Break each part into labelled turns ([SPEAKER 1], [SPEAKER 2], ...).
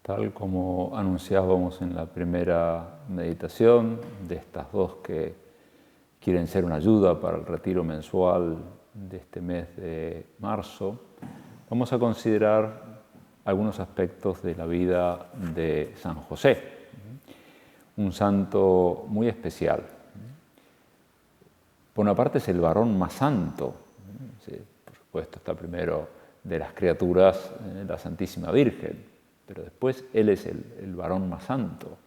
[SPEAKER 1] Tal como anunciábamos en la primera meditación, de estas dos que quieren ser una ayuda para el retiro mensual de este mes de marzo, vamos a considerar algunos aspectos de la vida de San José, un santo muy especial. Por una parte es el varón más santo, por supuesto está primero de las criaturas la Santísima Virgen, pero después Él es el varón más santo.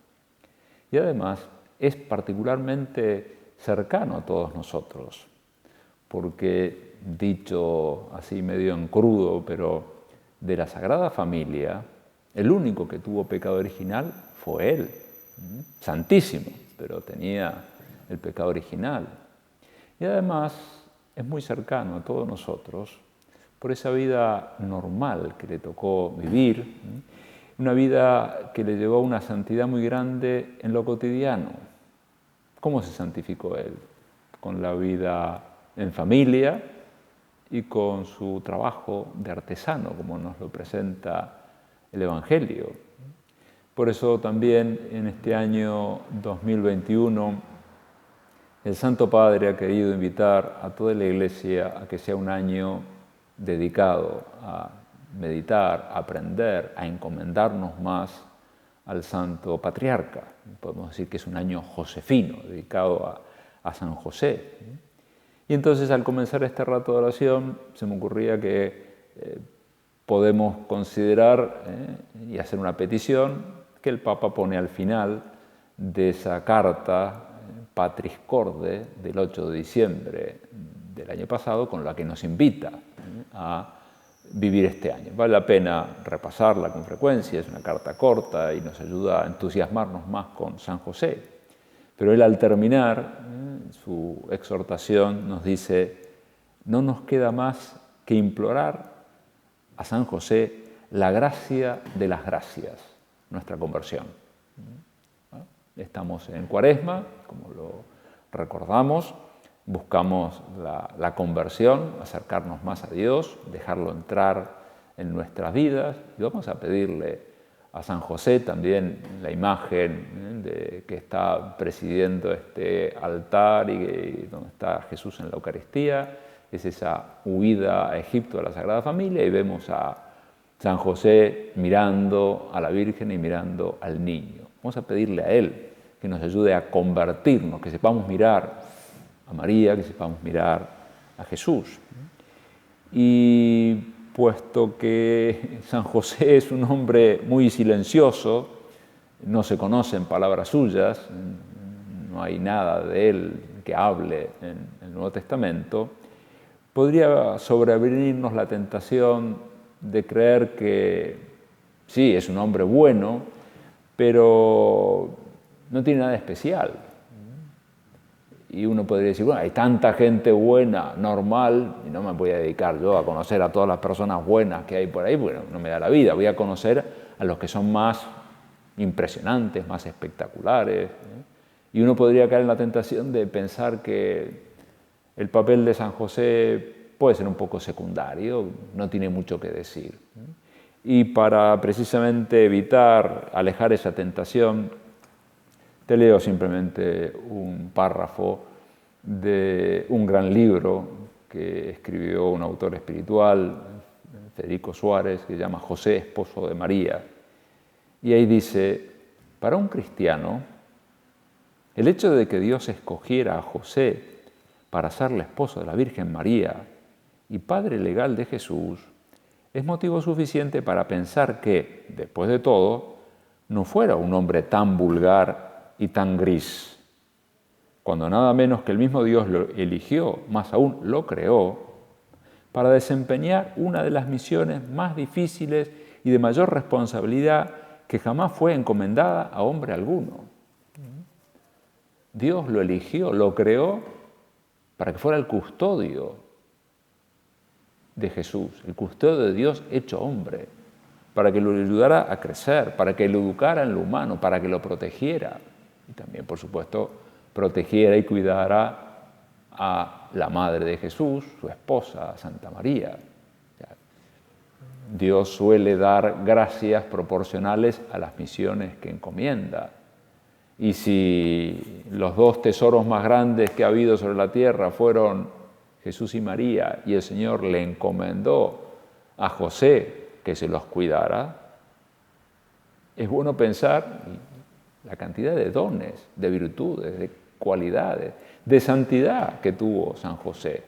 [SPEAKER 1] Y además es particularmente cercano a todos nosotros, porque dicho así medio en crudo, pero de la Sagrada Familia, el único que tuvo pecado original fue Él, santísimo, pero tenía el pecado original. Y además es muy cercano a todos nosotros por esa vida normal que le tocó vivir, una vida que le llevó a una santidad muy grande en lo cotidiano. ¿Cómo se santificó él? Con la vida en familia y con su trabajo de artesano, como nos lo presenta el Evangelio. Por eso también en este año 2021 el Santo Padre ha querido invitar a toda la Iglesia a que sea un año dedicado a meditar, a aprender, a encomendarnos más al Santo Patriarca. Podemos decir que es un año josefino, dedicado a San José. Y entonces al comenzar este rato de oración se me ocurría que podemos considerar y hacer una petición que el Papa pone al final de esa carta Patris Corde del 8 de diciembre del año pasado, con la que nos invita a vivir este año. Vale la pena repasarla con frecuencia, es una carta corta y nos ayuda a entusiasmarnos más con San José. Pero él al terminar su exhortación nos dice: no nos queda más que implorar a San José la gracia de las gracias, nuestra conversión. Estamos en Cuaresma, como lo recordamos, buscamos la conversión, acercarnos más a Dios, dejarlo entrar en nuestras vidas, y vamos a pedirle a San José también la imagen de que está presidiendo este altar y donde está Jesús en la Eucaristía. Es esa huida a Egipto de la Sagrada Familia, y vemos a San José mirando a la Virgen y mirando al niño. Vamos a pedirle a él que nos ayude a convertirnos, que sepamos mirar a María, que sepamos mirar a Jesús. Y puesto que San José es un hombre muy silencioso, no se conocen palabras suyas, no hay nada de él que hable en el Nuevo Testamento, podría sobrevenirnos la tentación de creer que sí, es un hombre bueno, pero no tiene nada especial. Y uno podría decir, bueno, hay tanta gente buena, normal, y no me voy a dedicar yo a conocer a todas las personas buenas que hay por ahí, bueno, no me da la vida, voy a conocer a los que son más impresionantes, más espectaculares. Y uno podría caer en la tentación de pensar que el papel de San José puede ser un poco secundario, no tiene mucho que decir. Y para precisamente evitar, alejar esa tentación, te leo simplemente un párrafo de un gran libro que escribió un autor espiritual, Federico Suárez, que se llama José, esposo de María. Y ahí dice: para un cristiano, el hecho de que Dios escogiera a José para ser el esposo de la Virgen María y padre legal de Jesús es motivo suficiente para pensar que, después de todo, no fuera un hombre tan vulgar y tan gris, cuando nada menos que el mismo Dios lo eligió, más aún lo creó, para desempeñar una de las misiones más difíciles y de mayor responsabilidad que jamás fue encomendada a hombre alguno. Dios lo eligió, lo creó para que fuera el custodio de Jesús, el custodio de Dios hecho hombre, para que lo ayudara a crecer, para que lo educara en lo humano, para que lo protegiera. Y también, por supuesto, protegiera y cuidara a la madre de Jesús, su esposa, Santa María. Dios suele dar gracias proporcionales a las misiones que encomienda. Y si los dos tesoros más grandes que ha habido sobre la tierra fueron Jesús y María, y el Señor le encomendó a José que se los cuidara, es bueno pensar la cantidad de dones, de virtudes, de cualidades, de santidad que tuvo San José.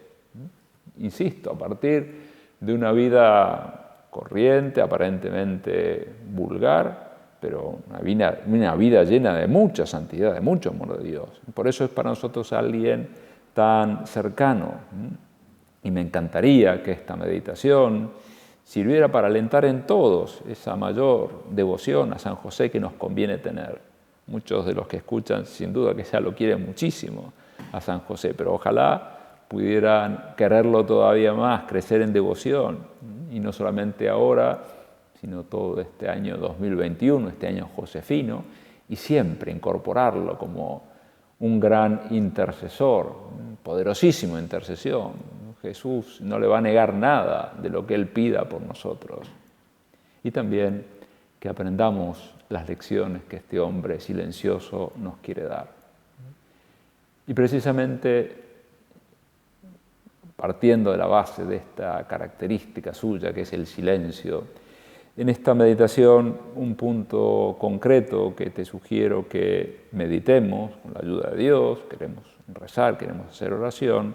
[SPEAKER 1] Insisto, a partir de una vida corriente, aparentemente vulgar, pero una vida llena de mucha santidad, de mucho amor de Dios. Por eso es para nosotros alguien tan cercano. Y me encantaría que esta meditación sirviera para alentar en todos esa mayor devoción a San José que nos conviene tener. Muchos de los que escuchan, sin duda que ya lo quieren muchísimo a San José, pero ojalá pudieran quererlo todavía más, crecer en devoción, y no solamente ahora, sino todo este año 2021, este año josefino, y siempre incorporarlo como un gran intercesor, poderosísimo intercesión. Jesús no le va a negar nada de lo que Él pida por nosotros. Y también que aprendamos las lecciones que este hombre silencioso nos quiere dar. Y precisamente partiendo de la base de esta característica suya, que es el silencio, en esta meditación un punto concreto que te sugiero que meditemos con la ayuda de Dios, queremos rezar, queremos hacer oración,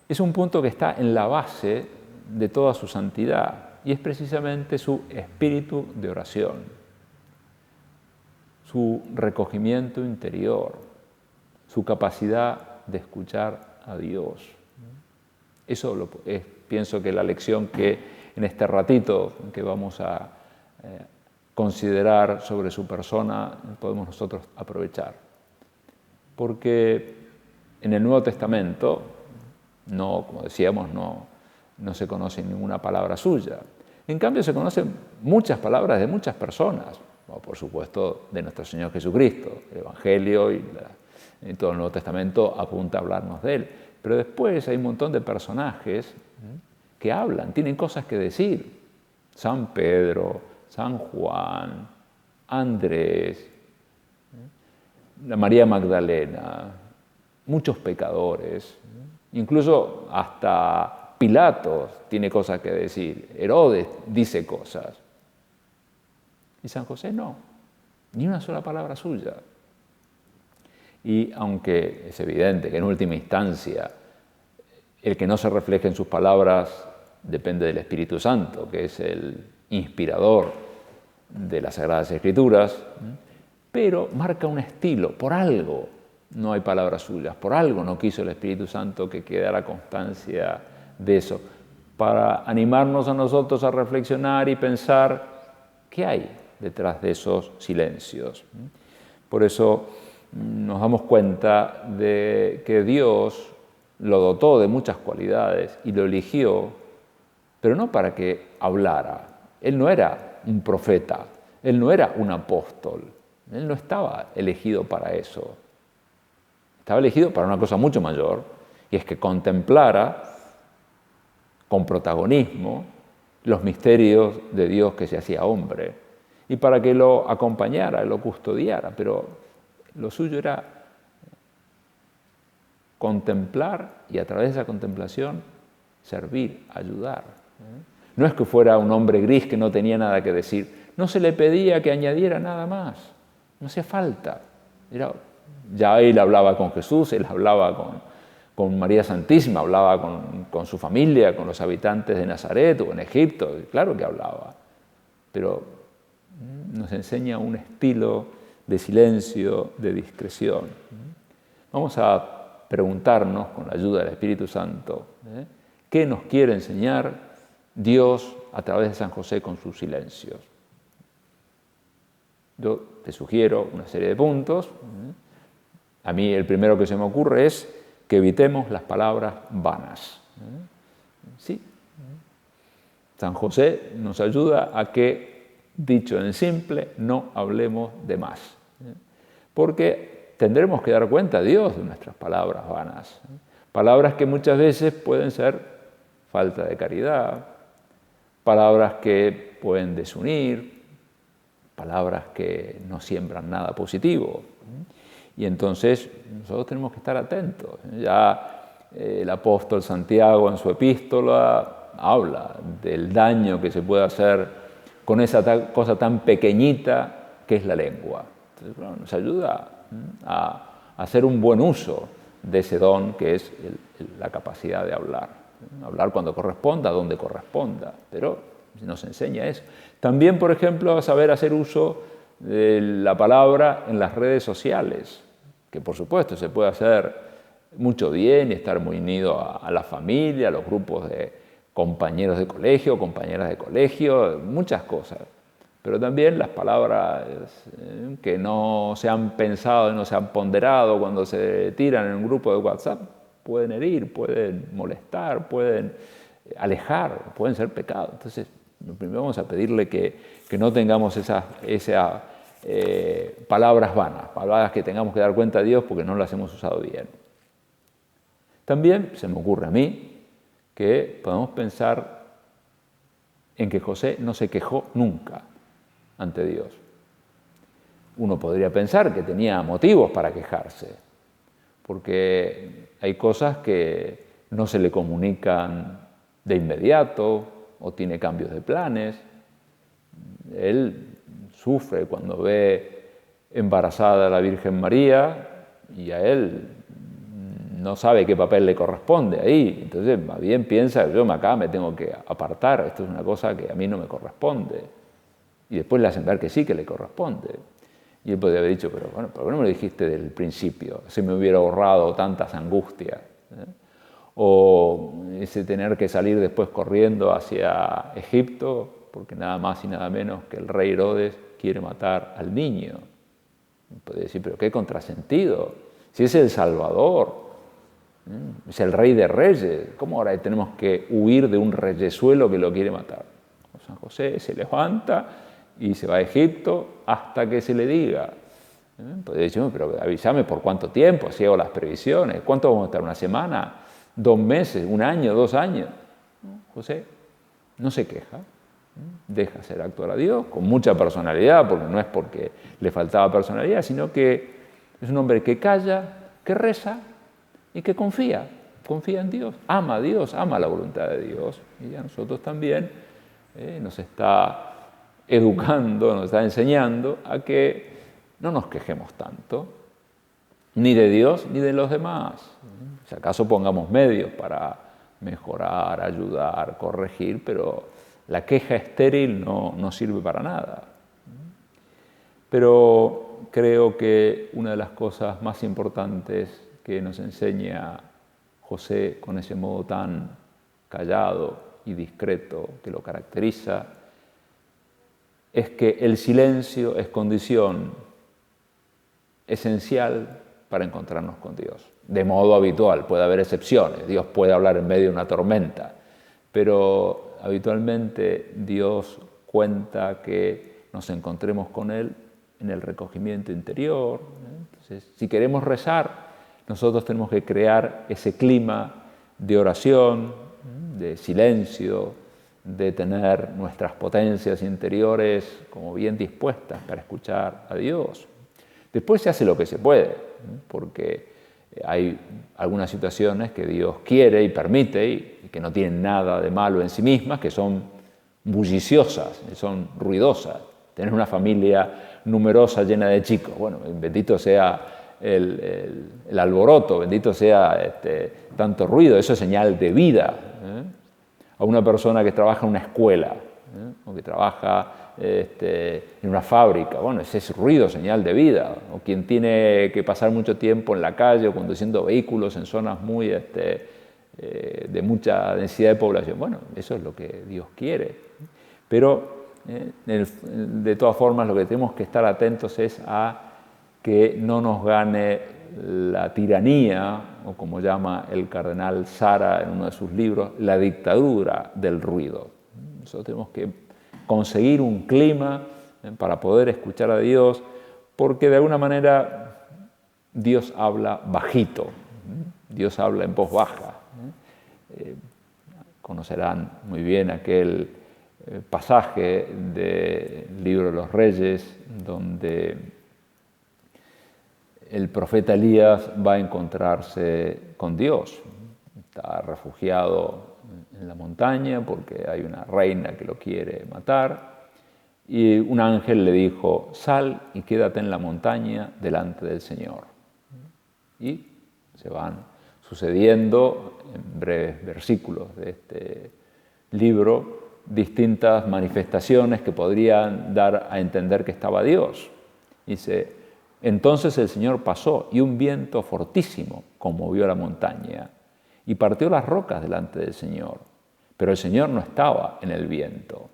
[SPEAKER 1] es un punto que está en la base de toda su santidad y es precisamente su espíritu de oración, su recogimiento interior, su capacidad de escuchar a Dios. Eso pienso que la lección que en este ratito que vamos a considerar sobre su persona podemos nosotros aprovechar. Porque en el Nuevo Testamento, como decíamos, no se conoce ninguna palabra suya. En cambio se conocen muchas palabras de muchas personas, por supuesto de nuestro Señor Jesucristo. El Evangelio y todo el Nuevo Testamento apunta a hablarnos de Él. Pero después hay un montón de personajes que hablan, tienen cosas que decir. San Pedro, San Juan, Andrés, la María Magdalena, muchos pecadores, incluso hasta Pilatos tiene cosas que decir, Herodes dice cosas. Y San José no, ni una sola palabra suya. Y aunque es evidente que en última instancia el que no se refleje en sus palabras depende del Espíritu Santo, que es el inspirador de las Sagradas Escrituras, pero marca un estilo, por algo no hay palabras suyas, por algo no quiso el Espíritu Santo que quedara constancia de eso, para animarnos a nosotros a reflexionar y pensar qué hay detrás de esos silencios. Por eso nos damos cuenta de que Dios lo dotó de muchas cualidades y lo eligió, pero no para que hablara. Él no era un profeta, él no era un apóstol, él no estaba elegido para eso. Estaba elegido para una cosa mucho mayor, y es que contemplara con protagonismo los misterios de Dios que se hacía hombre, y para que lo acompañara, lo custodiara, pero lo suyo era contemplar y a través de esa contemplación servir, ayudar. No es que fuera un hombre gris que no tenía nada que decir, no se le pedía que añadiera nada más, no hacía falta. Ya él hablaba con Jesús, él hablaba con María Santísima, hablaba con su familia, con los habitantes de Nazaret o en Egipto, claro que hablaba, pero nos enseña un estilo de silencio, de discreción. Vamos a preguntarnos, con la ayuda del Espíritu Santo, ¿qué nos quiere enseñar Dios a través de San José con sus silencios? Yo te sugiero una serie de puntos. A mí el primero que se me ocurre es que evitemos las palabras vanas. Sí. San José nos ayuda a que, dicho en simple, no hablemos de más. Porque tendremos que dar cuenta a Dios de nuestras palabras vanas. Palabras que muchas veces pueden ser falta de caridad, palabras que pueden desunir, palabras que no siembran nada positivo. Y entonces nosotros tenemos que estar atentos. Ya el apóstol Santiago en su epístola habla del daño que se puede hacer con esa cosa tan pequeñita que es la lengua. Entonces, bueno, nos ayuda a hacer un buen uso de ese don que es la capacidad de hablar. Hablar cuando corresponda, donde corresponda, pero nos enseña eso. También, por ejemplo, a saber hacer uso de la palabra en las redes sociales, que por supuesto se puede hacer mucho bien y estar muy unido a la familia, a los grupos de compañeros de colegio, compañeras de colegio, muchas cosas. Pero también las palabras que no se han pensado y no se han ponderado cuando se tiran en un grupo de WhatsApp pueden herir, pueden molestar, pueden alejar, pueden ser pecado. Entonces, primero vamos a pedirle que no tengamos esas palabras vanas, palabras que tengamos que dar cuenta a Dios porque no las hemos usado bien. También se me ocurre a mí que podemos pensar en que José no se quejó nunca ante Dios. Uno podría pensar que tenía motivos para quejarse, porque hay cosas que no se le comunican de inmediato o tiene cambios de planes. Él sufre cuando ve embarazada a la Virgen María y a él no sabe qué papel le corresponde ahí. Entonces, más bien piensa, yo acá me tengo que apartar, esto es una cosa que a mí no me corresponde. Y después le hacen ver que sí, que le corresponde. Y él podría haber dicho, pero bueno, ¿por qué no me lo dijiste del principio? Se me hubiera ahorrado tantas angustias. O ese tener que salir después corriendo hacia Egipto, porque nada más y nada menos que el rey Herodes quiere matar al niño. Podría decir, pero qué contrasentido. Si es el Salvador, es el rey de reyes, ¿cómo ahora tenemos que huir de un reyesuelo que lo quiere matar? San José se levanta y se va a Egipto hasta que se le diga. Podría decir, pero avísame por cuánto tiempo, así hago las previsiones. ¿Cuánto vamos a estar? ¿Una semana? ¿2 meses? ¿1 año? ¿2 años? José no se queja, deja hacer actuar a Dios con mucha personalidad, porque no es porque le faltaba personalidad, sino que es un hombre que calla, que reza y que confía en Dios, ama a Dios, ama la voluntad de Dios. Y a nosotros también nos está educando, nos está enseñando a que no nos quejemos tanto, ni de Dios ni de los demás. Si acaso pongamos medios para mejorar, ayudar, corregir, pero la queja estéril no sirve para nada. Pero creo que una de las cosas más importantes que nos enseña José con ese modo tan callado y discreto que lo caracteriza es que el silencio es condición esencial para encontrarnos con Dios. De modo habitual, puede haber excepciones, Dios puede hablar en medio de una tormenta, pero habitualmente Dios cuenta que nos encontremos con Él en el recogimiento interior. Entonces, si queremos rezar, nosotros tenemos que crear ese clima de oración, de silencio, de tener nuestras potencias interiores como bien dispuestas para escuchar a Dios. Después se hace lo que se puede, porque hay algunas situaciones que Dios quiere y permite y que no tienen nada de malo en sí mismas, que son bulliciosas, que son ruidosas. Tener una familia numerosa llena de chicos, bueno, bendito sea el alboroto, bendito sea tanto ruido, eso es señal de vida. A una persona que trabaja en una escuela, o que trabaja en una fábrica, bueno, ese es ruido, señal de vida. O quien tiene que pasar mucho tiempo en la calle o conduciendo vehículos en zonas muy de mucha densidad de población, bueno, eso es lo que Dios quiere. Pero de todas formas lo que tenemos que estar atentos es a que no nos gane la tiranía, o como llama el cardenal Sara en uno de sus libros, la dictadura del ruido. Nosotros tenemos que conseguir un clima para poder escuchar a Dios, porque de alguna manera Dios habla bajito, Dios habla en voz baja. Conocerán muy bien aquel pasaje del libro de los Reyes, donde el profeta Elías va a encontrarse con Dios. Está refugiado en la montaña porque hay una reina que lo quiere matar. Y un ángel le dijo, sal y quédate en la montaña delante del Señor. Y se van sucediendo en breves versículos de este libro distintas manifestaciones que podrían dar a entender que estaba Dios. Dice, entonces el Señor pasó y un viento fortísimo conmovió la montaña y partió las rocas delante del Señor, pero el Señor no estaba en el viento.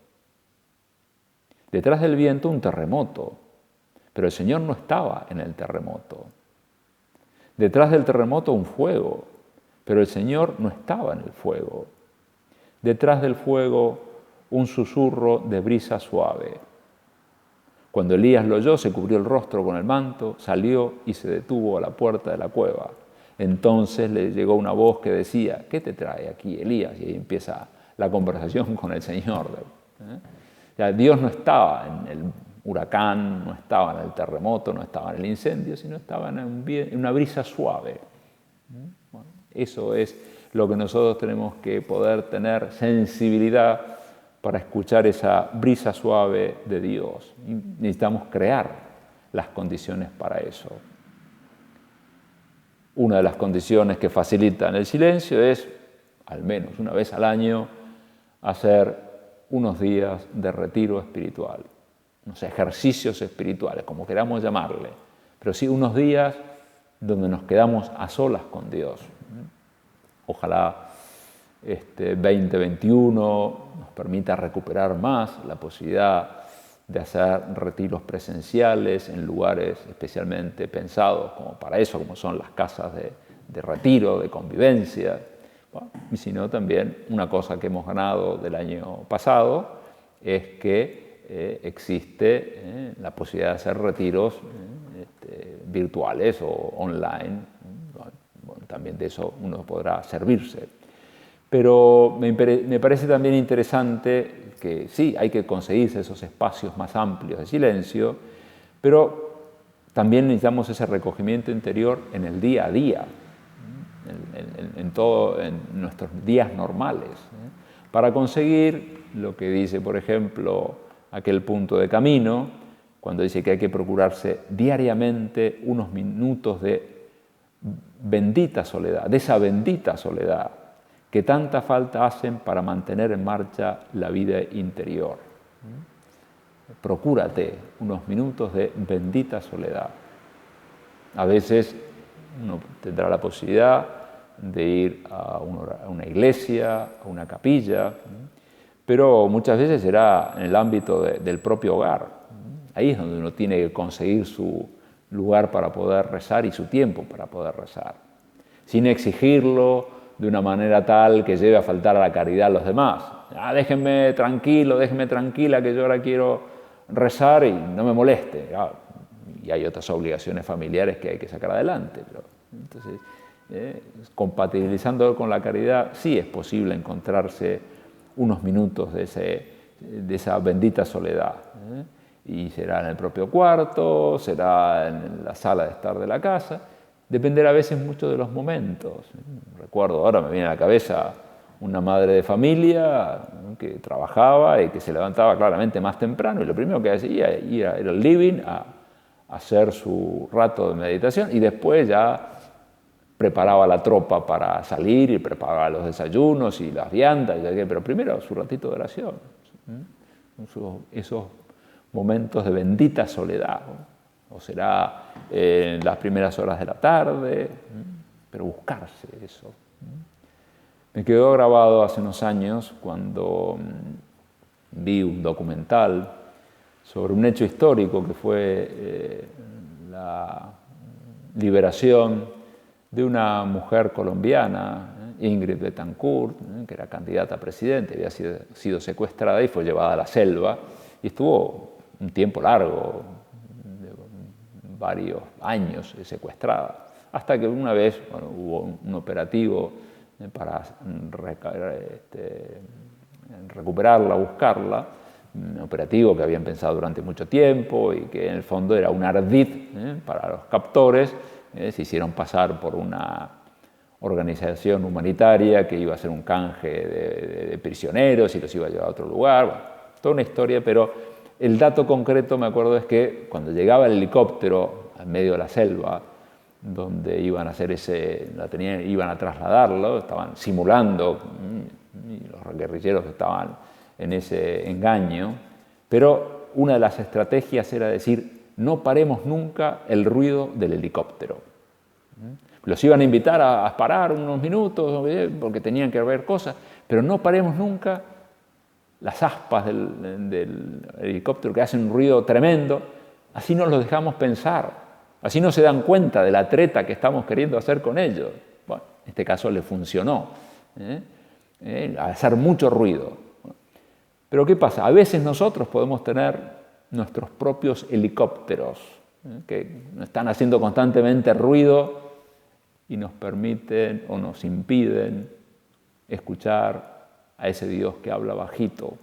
[SPEAKER 1] Detrás del viento un terremoto, pero el Señor no estaba en el terremoto. Detrás del terremoto un fuego, pero el Señor no estaba en el fuego. Detrás del fuego un susurro de brisa suave. Cuando Elías lo oyó, se cubrió el rostro con el manto, salió y se detuvo a la puerta de la cueva. Entonces le llegó una voz que decía, ¿qué te trae aquí, Elías? Y ahí empieza la conversación con el Señor. Ya, Dios no estaba en el huracán, no estaba en el terremoto, no estaba en el incendio, sino estaba en una brisa suave. Bueno, eso es lo que nosotros tenemos que poder tener sensibilidad para escuchar esa brisa suave de Dios. Y necesitamos crear las condiciones para eso. Una de las condiciones que facilitan el silencio es, al menos una vez al año, hacer unos días de retiro espiritual, unos ejercicios espirituales, como queramos llamarle, pero sí unos días donde nos quedamos a solas con Dios. Ojalá 2021 nos permita recuperar más la posibilidad de hacer retiros presenciales en lugares especialmente pensados como para eso, como son las casas de retiro, de convivencia. Bueno, y si no, también una cosa que hemos ganado del año pasado es que existe la posibilidad de hacer retiros virtuales o online. Bueno, también de eso uno podrá servirse. Pero me parece también interesante que sí, hay que conseguirse esos espacios más amplios de silencio, pero también necesitamos ese recogimiento interior en el día a día, en nuestros días normales, para conseguir lo que dice, por ejemplo, aquel punto de camino, cuando dice que hay que procurarse diariamente unos minutos de bendita soledad, de esa bendita soledad que tanta falta hacen para mantener en marcha la vida interior. Procúrate unos minutos de bendita soledad. A veces uno tendrá la posibilidad de ir a una iglesia, a una capilla, pero muchas veces será en el ámbito del propio hogar. Ahí es donde uno tiene que conseguir su lugar para poder rezar y su tiempo para poder rezar, sin exigirlo de una manera tal que lleve a faltar a la caridad a los demás. Déjenme tranquilo, déjenme tranquila que yo ahora quiero rezar y no me moleste. Y hay otras obligaciones familiares que hay que sacar adelante. Pero, entonces, compatibilizando con la caridad, sí es posible encontrarse unos minutos de esa bendita soledad. Y será en el propio cuarto, será en la sala de estar de la casa. Dependerá a veces mucho de los momentos. Recuerdo, ahora me viene a la cabeza una madre de familia que trabajaba y que se levantaba claramente más temprano y lo primero que hacía era ir al living a hacer su rato de meditación y después ya preparaba la tropa para salir y preparaba los desayunos y las viandas, pero primero su ratito de oración. Esos momentos de bendita soledad, o será en las primeras horas de la tarde, pero buscarse eso. Me quedó grabado hace unos años cuando vi un documental sobre un hecho histórico que fue la liberación de una mujer colombiana, Ingrid Betancourt, que era candidata a presidente, había sido secuestrada y fue llevada a la selva y estuvo un tiempo largo, varios años secuestrada, hasta que una vez hubo un operativo para en recuperarla, buscarla, un operativo que habían pensado durante mucho tiempo y que en el fondo era un ardid para los captores. Se hicieron pasar por una organización humanitaria que iba a hacer un canje de prisioneros y los iba a llevar a otro lugar. Bueno, toda una historia, pero el dato concreto, me acuerdo, es que cuando llegaba el helicóptero al medio de la selva, donde iban a hacer iban a trasladarlo, estaban simulando, y los guerrilleros estaban en ese engaño, pero una de las estrategias era decir, no paremos nunca el ruido del helicóptero. Los iban a invitar a parar unos minutos porque tenían que ver cosas, pero no paremos nunca las aspas del helicóptero que hacen un ruido tremendo, así no los dejamos pensar. Así no se dan cuenta de la treta que estamos queriendo hacer con ellos. Bueno, en este caso le funcionó, hacer mucho ruido. Pero ¿qué pasa? A veces nosotros podemos tener nuestros propios helicópteros que están haciendo constantemente ruido y nos permiten o nos impiden escuchar a ese Dios que habla bajito.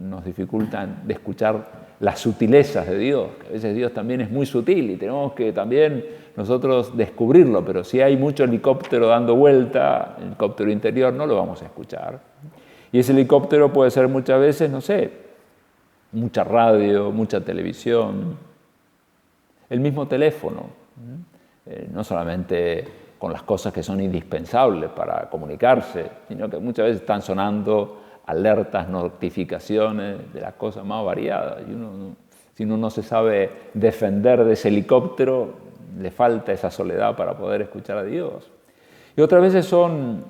[SPEAKER 1] Nos dificultan de escuchar las sutilezas de Dios, que a veces Dios también es muy sutil y tenemos que también nosotros descubrirlo, pero si hay mucho helicóptero dando vuelta, el helicóptero interior, no lo vamos a escuchar. Y ese helicóptero puede ser muchas veces, no sé, mucha radio, mucha televisión, el mismo teléfono, no solamente con las cosas que son indispensables para comunicarse, sino que muchas veces están sonando alertas, notificaciones de las cosas más variadas. Y si uno no se sabe defender de ese helicóptero, le falta esa soledad para poder escuchar a Dios. Y otras veces son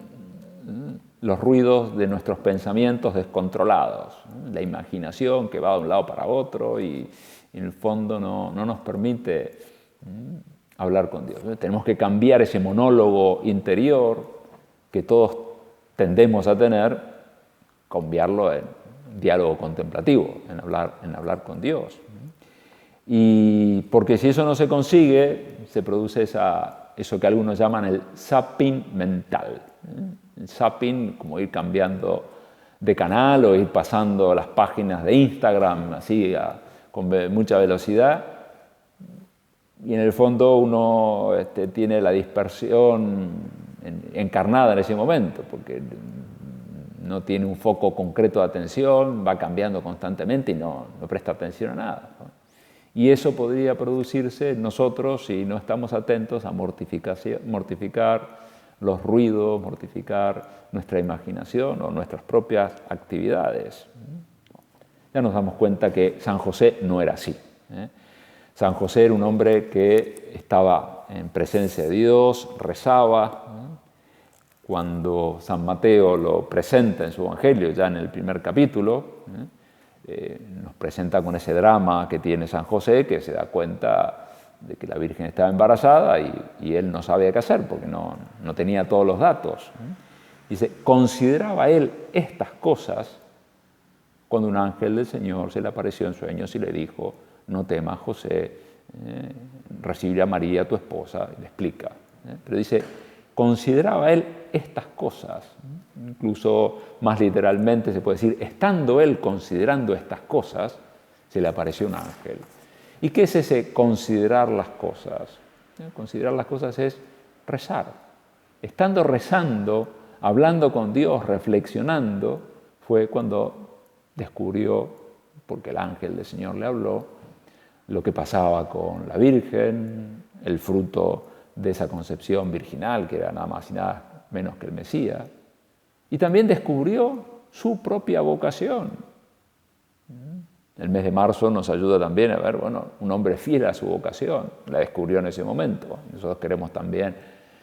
[SPEAKER 1] los ruidos de nuestros pensamientos descontrolados, la imaginación que va de un lado para otro y en el fondo no nos permite hablar con Dios. Tenemos que cambiar ese monólogo interior que todos tendemos a tener, cambiarlo en diálogo contemplativo, en hablar con Dios. Y porque si eso no se consigue, se produce eso que algunos llaman el zapping mental. El zapping, como ir cambiando de canal o ir pasando las páginas de Instagram así con mucha velocidad. Y en el fondo uno tiene la dispersión encarnada en ese momento, porque no tiene un foco concreto de atención, va cambiando constantemente y no presta atención a nada, ¿no? Y eso podría producirse en nosotros si no estamos atentos a mortificar los ruidos, mortificar nuestra imaginación o nuestras propias actividades. Ya nos damos cuenta que San José no era así. San José era un hombre que estaba en presencia de Dios, rezaba. Cuando San Mateo lo presenta en su Evangelio, ya en el primer capítulo, nos presenta con ese drama que tiene San José, que se da cuenta de que la Virgen estaba embarazada y él no sabía qué hacer porque no tenía todos los datos. Dice, consideraba él estas cosas cuando un ángel del Señor se le apareció en sueños y le dijo, no temas, José, recibirá a María, tu esposa, y le explica. Pero dice, consideraba él estas cosas, incluso más literalmente se puede decir, estando él considerando estas cosas, se le apareció un ángel. ¿Y qué es ese considerar las cosas? Considerar las cosas es rezar. Estando rezando, hablando con Dios, reflexionando, fue cuando descubrió, porque el ángel del Señor le habló, lo que pasaba con la Virgen, el fruto de esa concepción virginal, que era nada más y nada menos que el Mesías. Y también descubrió su propia vocación. El mes de marzo nos ayuda también a ver, un hombre fiel a su vocación, la descubrió en ese momento. Nosotros queremos también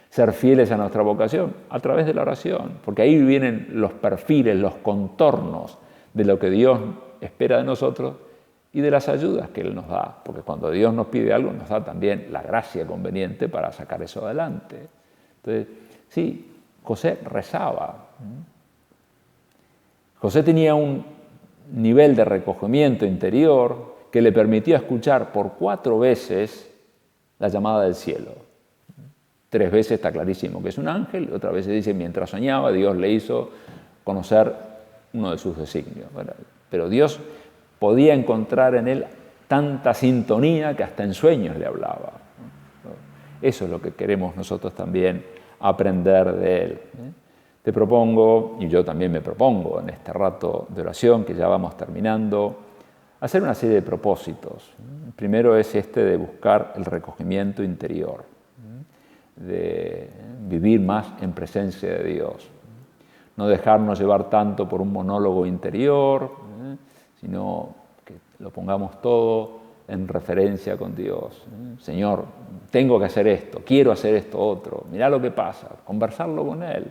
[SPEAKER 1] ser fieles a nuestra vocación a través de la oración, porque ahí vienen los perfiles, los contornos de lo que Dios espera de nosotros y de las ayudas que Él nos da, porque cuando Dios nos pide algo, nos da también la gracia conveniente para sacar eso adelante. Entonces, sí, José rezaba. José tenía un nivel de recogimiento interior que le permitía escuchar por 4 veces la llamada del cielo. 3 veces está clarísimo que es un ángel, y otra vez se dice, mientras soñaba, Dios le hizo conocer uno de sus designios. Bueno, pero Dios podía encontrar en él tanta sintonía que hasta en sueños le hablaba. Eso es lo que queremos nosotros también aprender de él. Te propongo, y yo también me propongo en este rato de oración que ya vamos terminando, hacer una serie de propósitos. El primero es este de buscar el recogimiento interior, de vivir más en presencia de Dios. No dejarnos llevar tanto por un monólogo interior, sino que lo pongamos todo en referencia con Dios. Señor, tengo que hacer esto, quiero hacer esto otro, mirá lo que pasa, conversarlo con Él.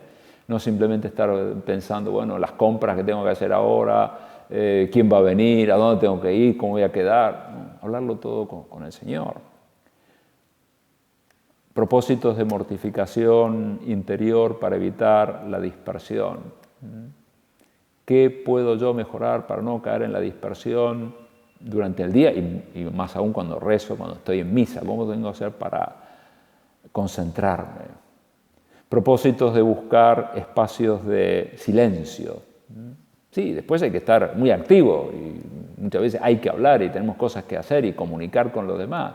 [SPEAKER 1] No simplemente estar pensando, bueno, las compras que tengo que hacer ahora, quién va a venir, a dónde tengo que ir, cómo voy a quedar. No, hablarlo todo con el Señor. Propósitos de mortificación interior para evitar la dispersión. ¿Qué puedo yo mejorar para no caer en la dispersión durante el día y más aún cuando rezo, cuando estoy en misa? ¿Cómo tengo que hacer para concentrarme? Propósitos de buscar espacios de silencio. Sí, después hay que estar muy activo y muchas veces hay que hablar y tenemos cosas que hacer y comunicar con los demás,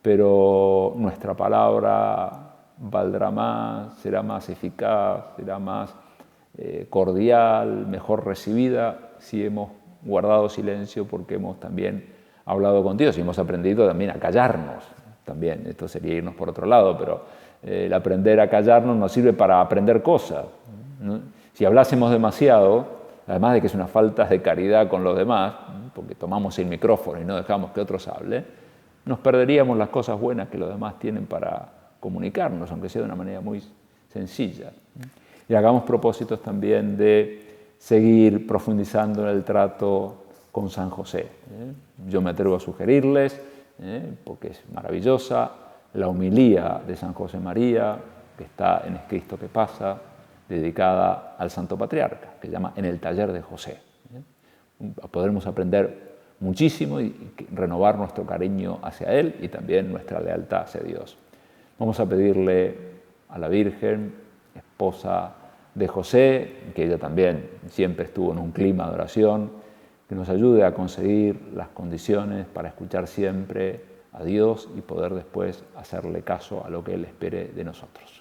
[SPEAKER 1] pero nuestra palabra valdrá más, será más eficaz, será más cordial, mejor recibida si hemos guardado silencio porque hemos también hablado con Dios y hemos aprendido también a callarnos. También, esto sería irnos por otro lado, pero el aprender a callarnos nos sirve para aprender cosas, ¿no? Si hablásemos demasiado, además de que es una falta de caridad con los demás, porque tomamos el micrófono y no dejamos que otros hablen, nos perderíamos las cosas buenas que los demás tienen para comunicarnos, aunque sea de una manera muy sencilla. Y hagamos propósitos también de seguir profundizando en el trato con San José. Yo me atrevo a sugerirles, porque es maravillosa, la homilía de San José María, que está en Es Cristo que pasa, dedicada al Santo Patriarca, que se llama En el taller de José. Podremos aprender muchísimo y renovar nuestro cariño hacia Él y también nuestra lealtad hacia Dios. Vamos a pedirle a la Virgen, esposa de José, que ella también siempre estuvo en un clima de oración, que nos ayude a conseguir las condiciones para escuchar siempre a Dios y poder después hacerle caso a lo que Él espere de nosotros.